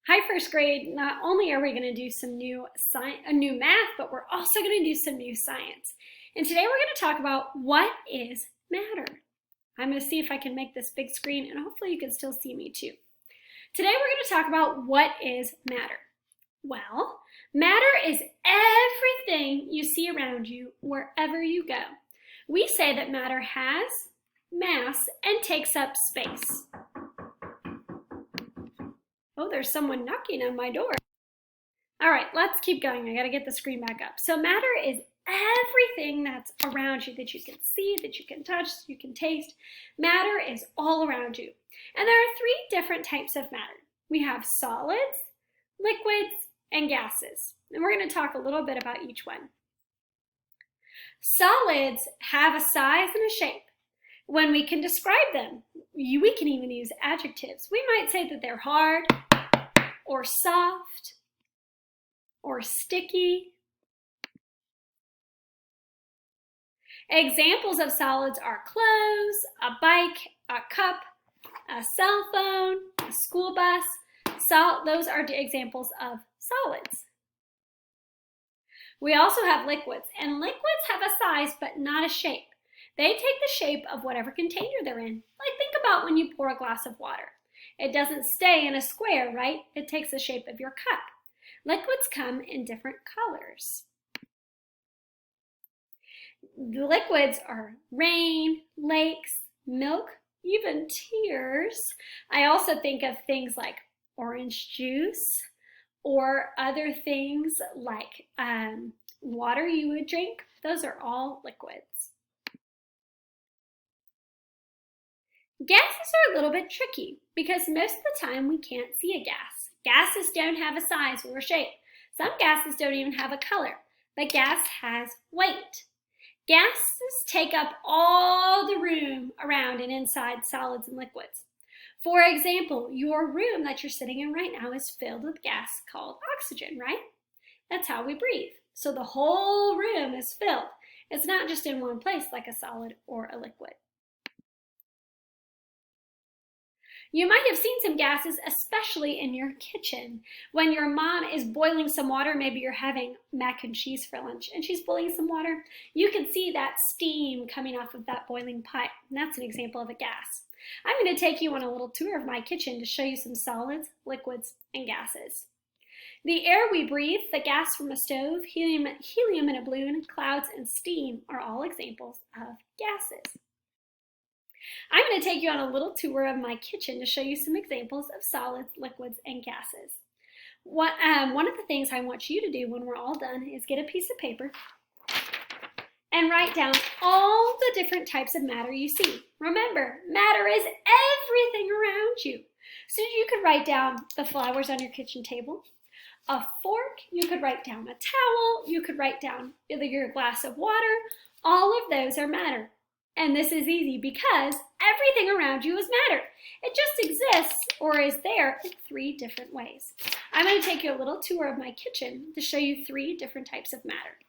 Hi, first grade. Not only are we going to do some new math, but we're also going to do some new science. And today we're going to talk about what is matter. I'm going to see if I can make this big screen, and hopefully you can still see me too. Today we're going to talk about what is matter. Well, matter is everything you see around you wherever you go. We say that matter has mass and takes up space. Oh, there's someone knocking on my door. All right, let's keep going. I gotta get the screen back up. So matter is everything that's around you that you can see, that you can touch, you can taste. Matter is all around you. And there are three different types of matter. We have solids, liquids, and gases. And we're gonna talk a little bit about each one. Solids have a size and a shape. When we can describe them, we can even use adjectives. We might say that they're hard, or soft, or sticky. Examples of solids are clothes, a bike, a cup, a cell phone, a school bus. Those are examples of solids. We also have liquids, and liquids have a size but not a shape. They take the shape of whatever container they're in. Like think about when you pour a glass of water. It doesn't stay in a square, right? It takes the shape of your cup. Liquids come in different colors. The liquids are rain, lakes, milk, even tears. I also think of things like orange juice or other things like water you would drink. Those are all liquids. Gases are a little bit tricky because most of the time we can't see a gas. Gases don't have a size or a shape. Some gases don't even have a color, but gas has weight. Gases take up all the room around and inside solids and liquids. For example, your room that you're sitting in right now is filled with gas called oxygen, right? That's how we breathe. So the whole room is filled. It's not just in one place like a solid or a liquid. You might have seen some gases, especially in your kitchen. When your mom is boiling some water, maybe you're having mac and cheese for lunch, and she's boiling some water, you can see that steam coming off of that boiling pot, and that's an example of a gas. I'm going to take you on a little tour of my kitchen to show you some solids, liquids, and gases. The air we breathe, the gas from a stove, helium in a balloon, clouds, and steam are all examples of gases. I'm going to take you on a little tour of my kitchen to show you some examples of solids, liquids, and gases. One of the things I want you to do when we're all done is get a piece of paper and write down all the different types of matter you see. Remember, matter is everything around you. So you could write down the flowers on your kitchen table, a fork, you could write down a towel, you could write down your glass of water. All of those are matter. And this is easy because everything around you is matter. It just exists or is there in three different ways. I'm going to take you a little tour of my kitchen to show you three different types of matter.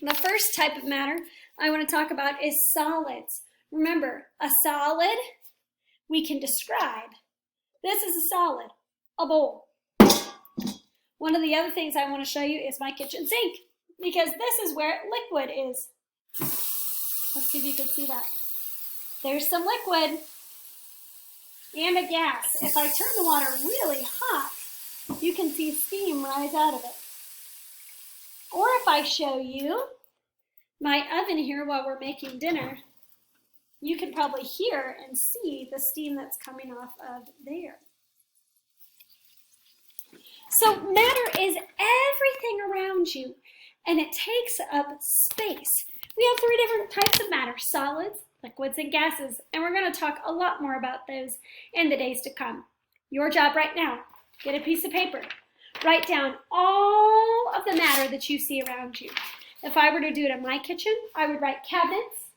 The first type of matter I want to talk about is solids. Remember, a solid we can describe. This is a solid, a bowl. One of the other things I want to show you is my kitchen sink because this is where liquid is. Let's see if you can see that. There's some liquid and a gas. If I turn the water really hot, you can see steam rise out of it. Or if I show you my oven here while we're making dinner, you can probably hear and see the steam that's coming off of there. So matter is everything around you, and it takes up space. We have three different types of matter: solids, liquids, and gases, and we're going to talk a lot more about those in the days to come. Your job right now, get a piece of paper. Write down all of the matter that you see around you. If I were to do it in my kitchen, I would write cabinets,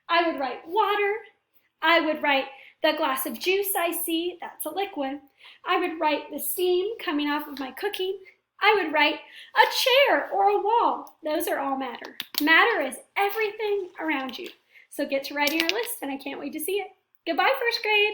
I would write water, I would write the glass of juice I see, that's a liquid. I would write the steam coming off of my cooking. I would write a chair or a wall. Those are all matter. Matter is everything around you. So get to writing your list, and I can't wait to see it. Goodbye, first grade.